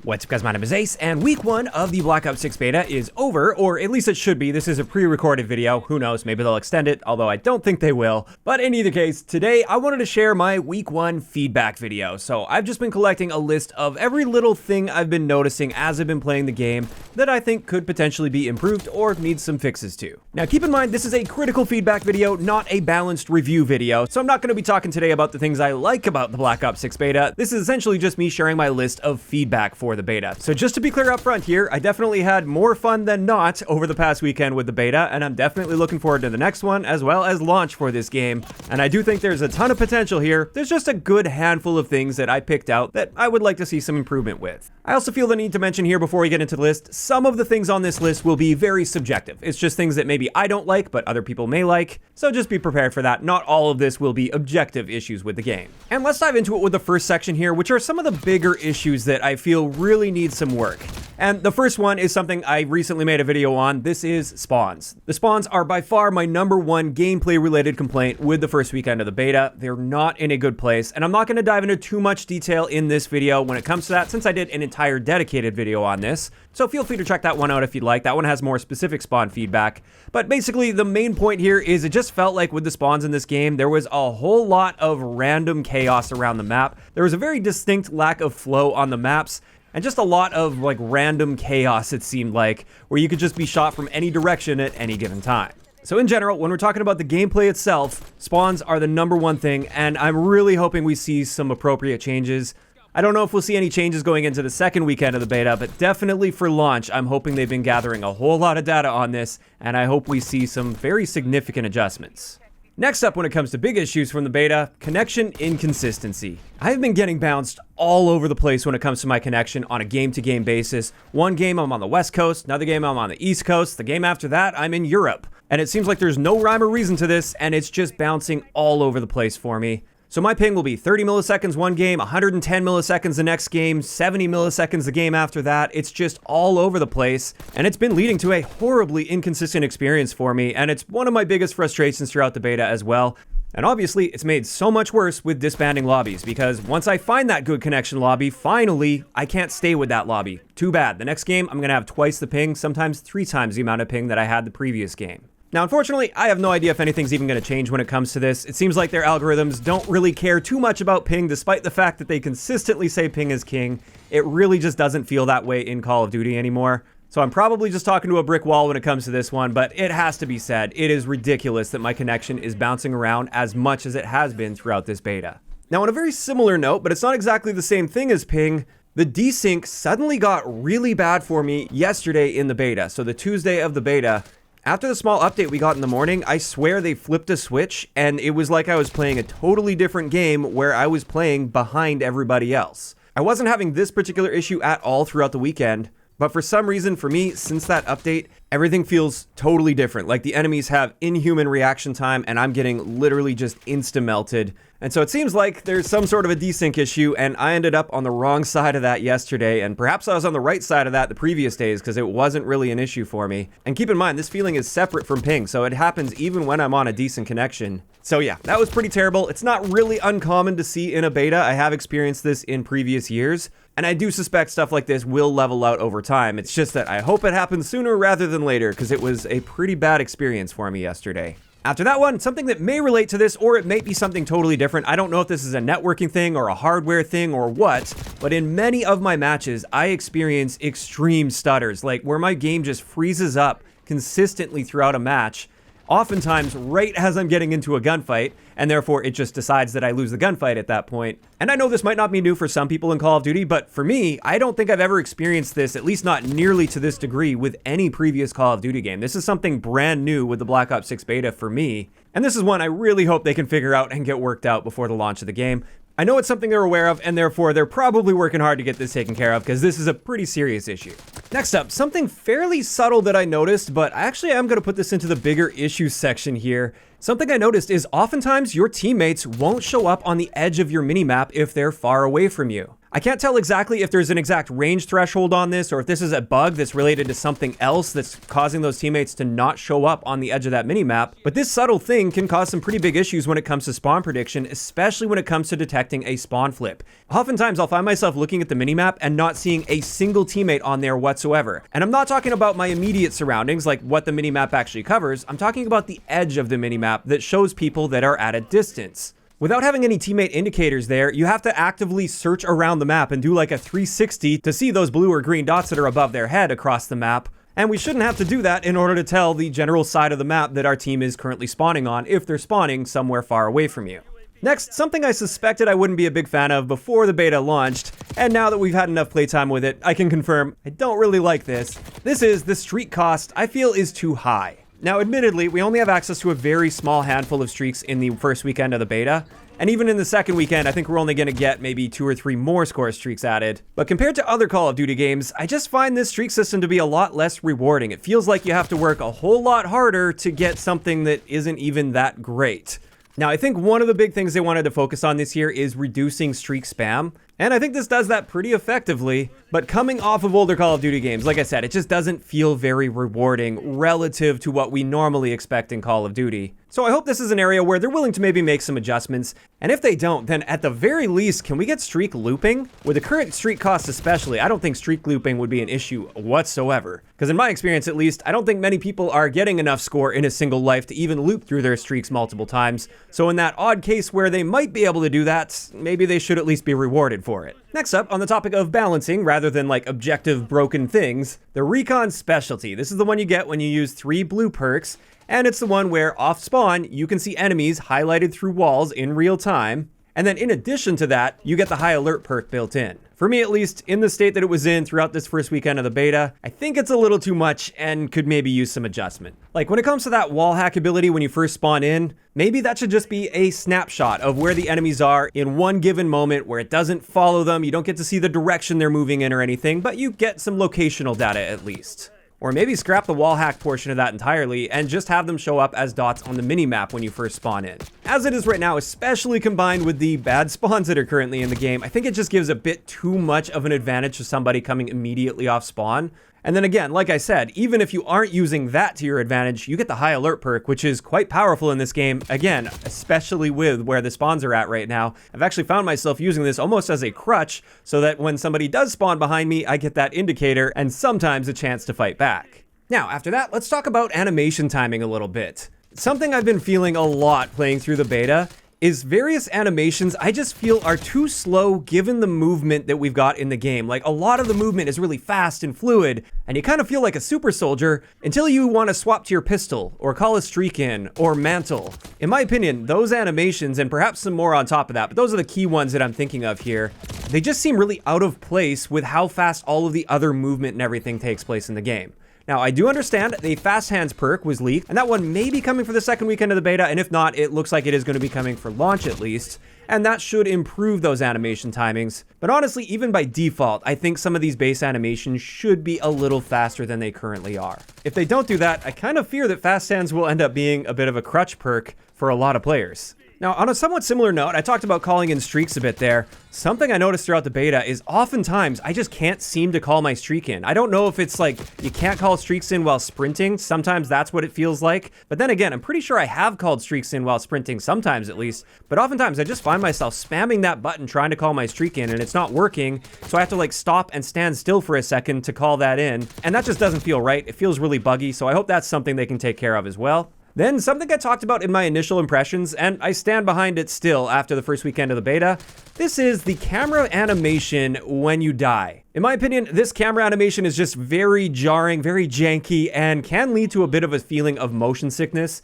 What's up guys, my name is Ace, and week 1 of the Black Ops 6 beta is over, or at least it should be. This is a pre-recorded video. Who knows, maybe they'll extend it, although I don't think they will. But in either case, today I wanted to share my week 1 feedback video. So I've just been collecting a list of every little thing I've been noticing as I've been playing the game that I think could potentially be improved or needs some fixes to. Now keep in mind, this is a critical feedback video, not a balanced review video. So I'm not going to be talking today about the things I like about the Black Ops 6 beta. This is essentially just me sharing my list of feedback for the beta. So just to be clear up front here, I definitely had more fun than not over the past weekend with the beta, and I'm definitely looking forward to the next one as well as launch for this game. And I do think there's a ton of potential here. There's just a good handful of things that I picked out that I would like to see some improvement with. I also feel the need to mention here before we get into the list, some of the things on this list will be very subjective. It's just things that maybe I don't like, but other people may like. So just be prepared for that. Not all of this will be objective issues with the game. And let's dive into it with the first section here, which are some of the bigger issues that I feel really need some work. And the first one is something I recently made a video on. This is spawns. The spawns are by far my #1 gameplay related complaint with the first weekend of the beta. They're not in a good place, and I'm not going to dive into too much detail in this video when it comes to that, since I did an entire dedicated video on this. So feel free to check that one out if you'd like. That one has more specific spawn feedback. But basically, the main point here is it just felt like with the spawns in this game, there was a whole lot of random chaos around the map. There was a very distinct lack of flow on the maps, and just a lot of like random chaos, it seemed like, where you could just be shot from any direction at any given time. So in general, when we're talking about the gameplay itself, spawns are the #1 thing, and I'm really hoping we see some appropriate changes. I don't know if we'll see any changes going into the second weekend of the beta, but definitely for launch, I'm hoping they've been gathering a whole lot of data on this, and I hope we see some very significant adjustments. Next up, when it comes to big issues from the beta, connection inconsistency. I've been getting bounced all over the place when it comes to my connection on a game-to-game basis. One game I'm on the West Coast, another game I'm on the East Coast, the game after that I'm in Europe. And it seems like there's no rhyme or reason to this, and it's just bouncing all over the place for me. So my ping will be 30 milliseconds one game, 110 milliseconds the next game, 70 milliseconds the game after that. It's just all over the place, and it's been leading to a horribly inconsistent experience for me, and it's one of my biggest frustrations throughout the beta as well. And obviously, it's made so much worse with disbanding lobbies, because once I find that good connection lobby, finally, I can't stay with that lobby. Too bad. The next game, I'm going to have twice the ping, sometimes 3 times the amount of ping that I had the previous game. Now, unfortunately, I have no idea if anything's even going to change when it comes to this. It seems like their algorithms don't really care too much about ping, despite the fact that they consistently say ping is king. It really just doesn't feel that way in Call of Duty anymore. So I'm probably just talking to a brick wall when it comes to this one, but it has to be said, it is ridiculous that my connection is bouncing around as much as it has been throughout this beta. Now, on a very similar note, but it's not exactly the same thing as ping, the desync suddenly got really bad for me yesterday in the beta, so the Tuesday of the beta. After the small update we got in the morning, I swear they flipped a switch, and it was like I was playing a totally different game where I was playing behind everybody else. I wasn't having this particular issue at all throughout the weekend, but for some reason, for me, since that update, everything feels totally different. Like the enemies have inhuman reaction time, and I'm getting literally just insta-melted. And so it seems like there's some sort of a desync issue, and I ended up on the wrong side of that yesterday, and perhaps I was on the right side of that the previous days because it wasn't really an issue for me. And keep in mind, this feeling is separate from ping, so it happens even when I'm on a decent connection. So yeah, that was pretty terrible. It's not really uncommon to see in a beta. I have experienced this in previous years, and I do suspect stuff like this will level out over time. It's just that I hope it happens sooner rather than later, because it was a pretty bad experience for me yesterday. After that one, something that may relate to this, or it may be something totally different. I don't know if this is a networking thing or a hardware thing or what, but in many of my matches, I experience extreme stutters, like where my game just freezes up consistently throughout a match, oftentimes right as I'm getting into a gunfight, and therefore it just decides that I lose the gunfight at that point. And I know this might not be new for some people in Call of Duty, but for me, I don't think I've ever experienced this, at least not nearly to this degree, with any previous Call of Duty game. This is something brand new with the Black Ops 6 beta for me, and this is one I really hope they can figure out and get worked out before the launch of the game. I know it's something they're aware of, and therefore they're probably working hard to get this taken care of, because this is a pretty serious issue. Next up, something fairly subtle that I noticed, but actually I'm going to put this into the bigger issues section here. Something I noticed is oftentimes your teammates won't show up on the edge of your minimap if they're far away from you. I can't tell exactly if there's an exact range threshold on this or if this is a bug that's related to something else that's causing those teammates to not show up on the edge of that minimap, but this subtle thing can cause some pretty big issues when it comes to spawn prediction, especially when it comes to detecting a spawn flip. Oftentimes, I'll find myself looking at the minimap and not seeing a single teammate on there whatsoever. And I'm not talking about my immediate surroundings, like what the minimap actually covers. I'm talking about the edge of the minimap that shows people that are at a distance. Without having any teammate indicators there, you have to actively search around the map and do like a 360 to see those blue or green dots that are above their head across the map. And we shouldn't have to do that in order to tell the general side of the map that our team is currently spawning on if they're spawning somewhere far away from you. Next, something I suspected I wouldn't be a big fan of before the beta launched, and now that we've had enough playtime with it, I can confirm I don't really like this. This is the streak cost I feel is too high. Now, admittedly, we only have access to a very small handful of streaks in the first weekend of the beta, and even in the second weekend, I think we're only going to get maybe 2 or 3 more score streaks added. But compared to other Call of Duty games, I just find this streak system to be a lot less rewarding. It feels like you have to work a whole lot harder to get something that isn't even that great. Now, I think one of the big things they wanted to focus on this year is reducing streak spam. And I think this does that pretty effectively, but coming off of older Call of Duty games, like I said, it just doesn't feel very rewarding relative to what we normally expect in Call of Duty. So I hope this is an area where they're willing to maybe make some adjustments, and if they don't, then at the very least, can we get streak looping? With the current streak costs especially, I don't think streak looping would be an issue whatsoever. Because in my experience at least, I don't think many people are getting enough score in a single life to even loop through their streaks multiple times. So in that odd case where they might be able to do that, maybe they should at least be rewarded for it. Next up, on the topic of balancing rather than like objective broken things, the Recon Specialty. This is the one you get when you use 3 blue perks, and it's the one where off spawn, you can see enemies highlighted through walls in real time. And then in addition to that, you get the high alert perk built in. For me at least, in the state that it was in throughout this first weekend of the beta, I think it's a little too much and could maybe use some adjustment. Like when it comes to that wall hack ability when you first spawn in, maybe that should just be a snapshot of where the enemies are in one given moment where it doesn't follow them, you don't get to see the direction they're moving in or anything, but you get some locational data at least. Or maybe scrap the wall hack portion of that entirely and just have them show up as dots on the minimap when you first spawn in. As it is right now, especially combined with the bad spawns that are currently in the game, I think it just gives a bit too much of an advantage to somebody coming immediately off spawn. And then again, like I said, even if you aren't using that to your advantage, you get the high alert perk, which is quite powerful in this game. Again, especially with where the spawns are at right now. I've actually found myself using this almost as a crutch so that when somebody does spawn behind me, I get that indicator and sometimes a chance to fight back. Now, after that, let's talk about animation timing a little bit. Something I've been feeling a lot playing through the beta is various animations I just feel are too slow given the movement that we've got in the game. Like a lot of the movement is really fast and fluid, and you kind of feel like a super soldier until you want to swap to your pistol, or call a streak in, or mantle. In my opinion, those animations, and perhaps some more on top of that, but those are the key ones that I'm thinking of here, they just seem really out of place with how fast all of the other movement and everything takes place in the game. Now, I do understand the Fast Hands perk was leaked, and that one may be coming for the second weekend of the beta, and if not, it looks like it is going to be coming for launch at least, and that should improve those animation timings. But honestly, even by default, I think some of these base animations should be a little faster than they currently are. If they don't do that, I kind of fear that Fast Hands will end up being a bit of a crutch perk for a lot of players. Now, on a somewhat similar note, I talked about calling in streaks a bit there. Something I noticed throughout the beta is oftentimes I just can't seem to call my streak in. I don't know if it's like you can't call streaks in while sprinting. Sometimes that's what it feels like. But then again, I'm pretty sure I have called streaks in while sprinting, sometimes at least. But oftentimes I just find myself spamming that button trying to call my streak in and it's not working. So I have to like stop and stand still for a second to call that in. And that just doesn't feel right. It feels really buggy. So I hope that's something they can take care of as well. Then something I talked about in my initial impressions, and I stand behind it still after the first weekend of the beta, this is the camera animation when you die. In my opinion, this camera animation is just very jarring, very janky, and can lead to a bit of a feeling of motion sickness.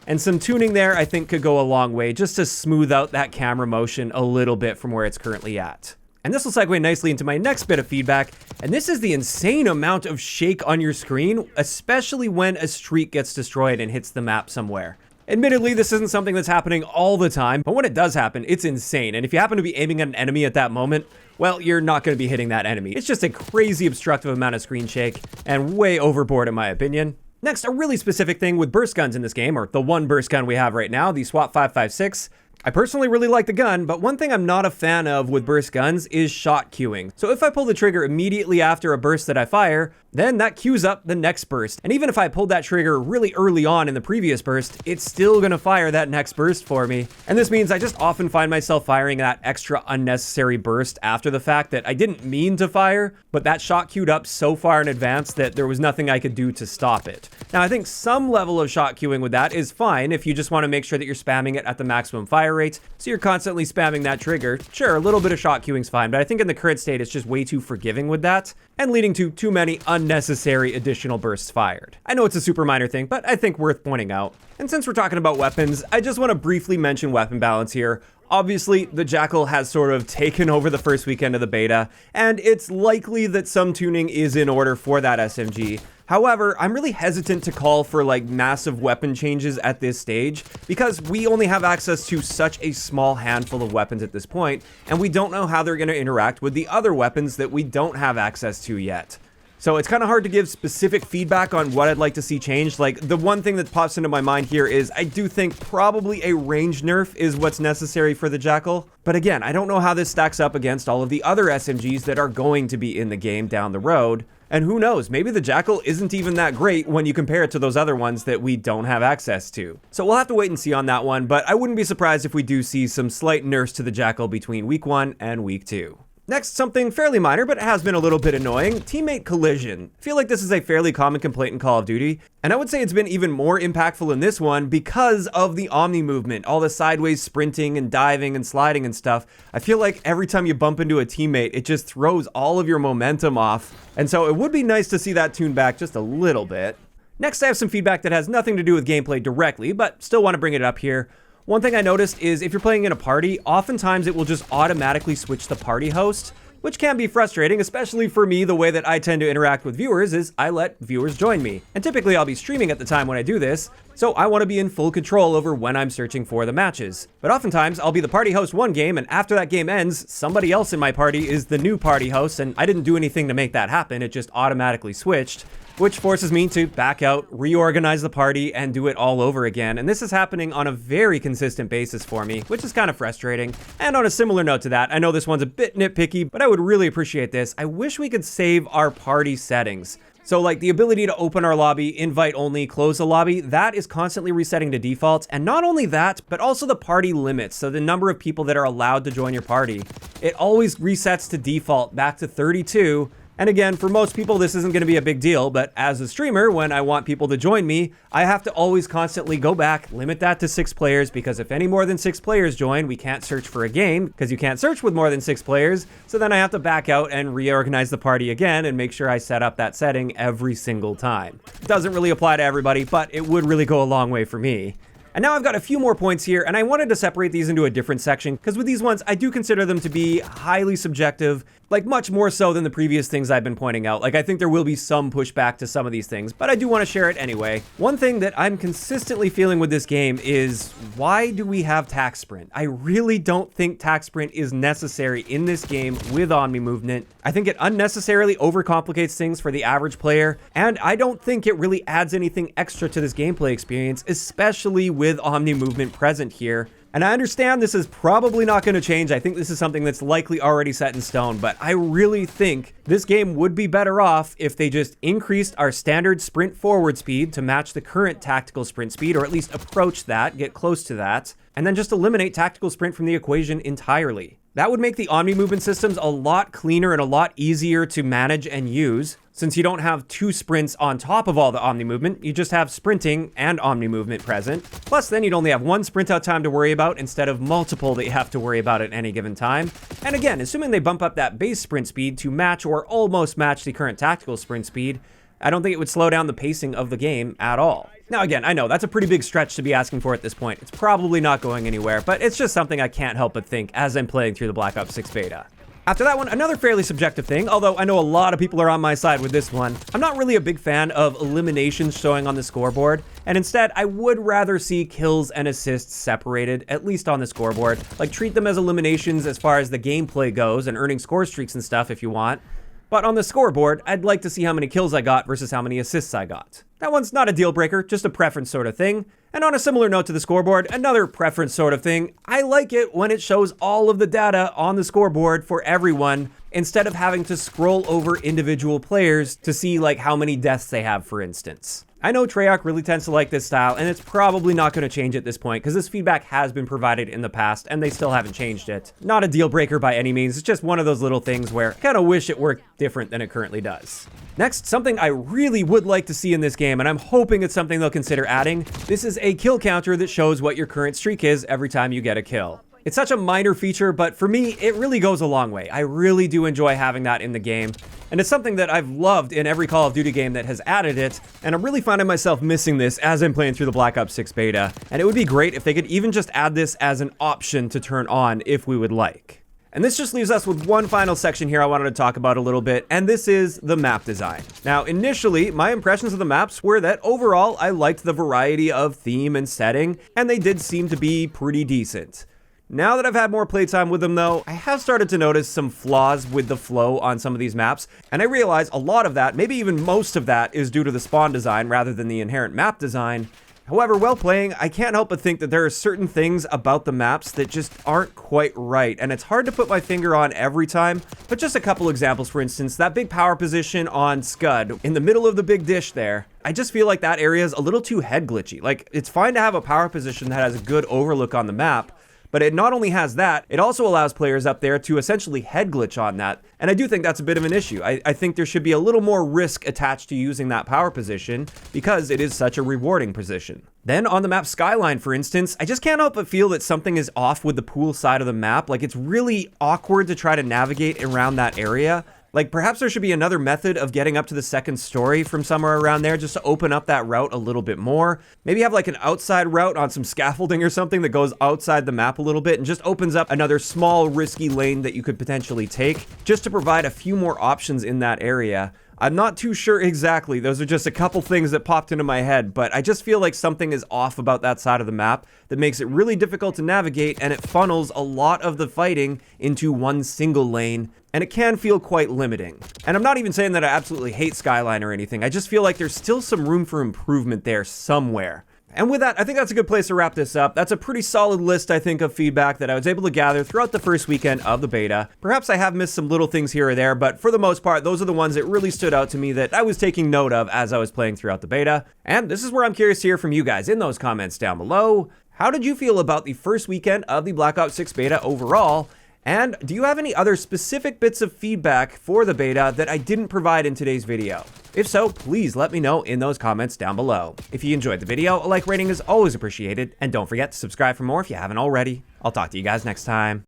And some tuning there I think could go a long way just to smooth out that camera motion a little bit from where it's currently at. And this will segue nicely into my next bit of feedback, and this is the insane amount of shake on your screen, especially when a streak gets destroyed and hits the map somewhere. Admittedly, this isn't something that's happening all the time, but when it does happen, it's insane, and if you happen to be aiming at an enemy at that moment, well, you're not going to be hitting that enemy. It's just a crazy obstructive amount of screen shake, and way overboard in my opinion. Next, a really specific thing with burst guns in this game, or the one burst gun we have right now, the SWAT 556. I personally really like the gun, but one thing I'm not a fan of with burst guns is shot queuing. So if I pull the trigger immediately after a burst that I fire, then that queues up the next burst. And even if I pulled that trigger really early on in the previous burst, it's still gonna fire that next burst for me. And this means I just often find myself firing that extra unnecessary burst after the fact that I didn't mean to fire, but that shot queued up so far in advance that there was nothing I could do to stop it. Now, I think some level of shot queuing with that is fine if you just want to make sure that you're spamming it at the maximum fire rate, so you're constantly spamming that trigger. Sure, a little bit of shot queuing's fine, but I think in the current state, it's just way too forgiving with that, and leading to too many unnecessary additional bursts fired. I know it's a super minor thing, but I think worth pointing out. And since we're talking about weapons, I just want to briefly mention weapon balance here. Obviously, the Jackal has sort of taken over the first weekend of the beta, and it's likely that some tuning is in order for that SMG. However, I'm really hesitant to call for like massive weapon changes at this stage because we only have access to such a small handful of weapons at this point, and we don't know how they're going to interact with the other weapons that we don't have access to yet. So it's kind of hard to give specific feedback on what I'd like to see changed. Like, the one thing that pops into my mind here is I do think probably a range nerf is what's necessary for the Jackal. But again, I don't know how this stacks up against all of the other SMGs that are going to be in the game down the road. And who knows, maybe the Jackal isn't even that great when you compare it to those other ones that we don't have access to. So we'll have to wait and see on that one, but I wouldn't be surprised if we do see some slight nerfs to the Jackal between week 1 and week 2. Next, something fairly minor, but it has been a little bit annoying, teammate collision. I feel like this is a fairly common complaint in Call of Duty, and I would say it's been even more impactful in this one because of the Omni movement, all the sideways sprinting and diving and sliding and stuff. I feel like every time you bump into a teammate, it just throws all of your momentum off, and so it would be nice to see that tuned back just a little bit. Next, I have some feedback that has nothing to do with gameplay directly, but still want to bring it up here. One thing I noticed is if you're playing in a party, oftentimes it will just automatically switch the party host, which can be frustrating, especially for me. The way that I tend to interact with viewers is I let viewers join me. And typically I'll be streaming at the time when I do this, so I want to be in full control over when I'm searching for the matches. But oftentimes I'll be the party host one game, and after that game ends, somebody else in my party is the new party host, and I didn't do anything to make that happen, it just automatically switched, which forces me to back out, reorganize the party, and do it all over again. And this is happening on a very consistent basis for me, which is kind of frustrating. And on a similar note to that, I know this one's a bit nitpicky, but I would really appreciate this. I wish we could save our party settings. So like the ability to open our lobby, invite only, close the lobby, that is constantly resetting to default. And not only that, but also the party limits. So the number of people that are allowed to join your party, it always resets to default back to 32. And again, for most people, this isn't going to be a big deal, but as a streamer, when I want people to join me, I have to always constantly go back, limit that to 6 players, because if any more than 6 players join, we can't search for a game, because you can't search with more than 6 players, so then I have to back out and reorganize the party again and make sure I set up that setting every single time. It doesn't really apply to everybody, but it would really go a long way for me. And now I've got a few more points here, and I wanted to separate these into a different section, because with these ones, I do consider them to be highly subjective, like much more so than the previous things I've been pointing out. Like, I think there will be some pushback to some of these things, but I do want to share it anyway. One thing that I'm consistently feeling with this game is, why do we have Tac Sprint? I really don't think Tac Sprint is necessary in this game with Omni movement. I think it unnecessarily overcomplicates things for the average player, and I don't think it really adds anything extra to this gameplay experience, especially with Omni movement present here. And I understand this is probably not going to change. I think this is something that's likely already set in stone, but I really think this game would be better off if they just increased our standard sprint forward speed to match the current tactical sprint speed, or at least approach that, get close to that, and then just eliminate tactical sprint from the equation entirely. That would make the Omni movement systems a lot cleaner and a lot easier to manage and use, since you don't have 2 sprints on top of all the Omni movement, you just have sprinting and Omni movement present. Plus then you'd only have 1 sprint out time to worry about instead of multiple that you have to worry about at any given time. And again, assuming they bump up that base sprint speed to match or almost match the current tactical sprint speed, I don't think it would slow down the pacing of the game at all. Now again, I know that's a pretty big stretch to be asking for at this point. It's probably not going anywhere, but it's just something I can't help but think as I'm playing through the Black Ops 6 beta. After that one, another fairly subjective thing, although I know a lot of people are on my side with this one. I'm not really a big fan of eliminations showing on the scoreboard, and instead I would rather see kills and assists separated, at least on the scoreboard. Like, treat them as eliminations as far as the gameplay goes, and earning score streaks and stuff if you want. But on the scoreboard, I'd like to see how many kills I got versus how many assists I got. That one's not a deal breaker, just a preference sort of thing. And on a similar note to the scoreboard, another preference sort of thing, I like it when it shows all of the data on the scoreboard for everyone instead of having to scroll over individual players to see like how many deaths they have, for instance. I know Treyarch really tends to like this style, and it's probably not going to change at this point because this feedback has been provided in the past and they still haven't changed it. Not a deal breaker by any means, it's just one of those little things where I kind of wish it worked different than it currently does. Next, something I really would like to see in this game, and I'm hoping it's something they'll consider adding, this is a kill counter that shows what your current streak is every time you get a kill. It's such a minor feature, but for me, it really goes a long way. I really do enjoy having that in the game, and it's something that I've loved in every Call of Duty game that has added it, and I'm really finding myself missing this as I'm playing through the Black Ops 6 beta, and it would be great if they could even just add this as an option to turn on if we would like. And this just leaves us with one final section here I wanted to talk about a little bit, and this is the map design. Now, initially, my impressions of the maps were that overall, I liked the variety of theme and setting, and they did seem to be pretty decent. Now that I've had more playtime with them though, I have started to notice some flaws with the flow on some of these maps, and I realize a lot of that, maybe even most of that, is due to the spawn design rather than the inherent map design. However, while playing, I can't help but think that there are certain things about the maps that just aren't quite right, and it's hard to put my finger on every time, but just a couple examples. For instance, that big power position on Scud, in the middle of the big dish there, I just feel like that area is a little too head glitchy. Like, it's fine to have a power position that has a good overlook on the map, but it not only has that, it also allows players up there to essentially head glitch on that. And I do think that's a bit of an issue. I think there should be a little more risk attached to using that power position because it is such a rewarding position. Then on the map Skyline, for instance, I just can't help but feel that something is off with the pool side of the map. Like, it's really awkward to try to navigate around that area. Like, perhaps there should be another method of getting up to the second story from somewhere around there just to open up that route a little bit more. Maybe have like an outside route on some scaffolding or something that goes outside the map a little bit and just opens up another small risky lane that you could potentially take just to provide a few more options in that area. I'm not too sure exactly. Those are just a couple things that popped into my head, but I just feel like something is off about that side of the map that makes it really difficult to navigate, and it funnels a lot of the fighting into one single lane, and it can feel quite limiting. And I'm not even saying that I absolutely hate Skyline or anything. I just feel like there's still some room for improvement there somewhere. And with that, I think that's a good place to wrap this up. That's a pretty solid list, I think, of feedback that I was able to gather throughout the first weekend of the beta. Perhaps I have missed some little things here or there, but for the most part, those are the ones that really stood out to me that I was taking note of as I was playing throughout the beta. And this is where I'm curious to hear from you guys in those comments down below. How did you feel about the first weekend of the Black Ops 6 beta overall? And do you have any other specific bits of feedback for the beta that I didn't provide in today's video? If so, please let me know in those comments down below. If you enjoyed the video, a like rating is always appreciated, and don't forget to subscribe for more if you haven't already. I'll talk to you guys next time.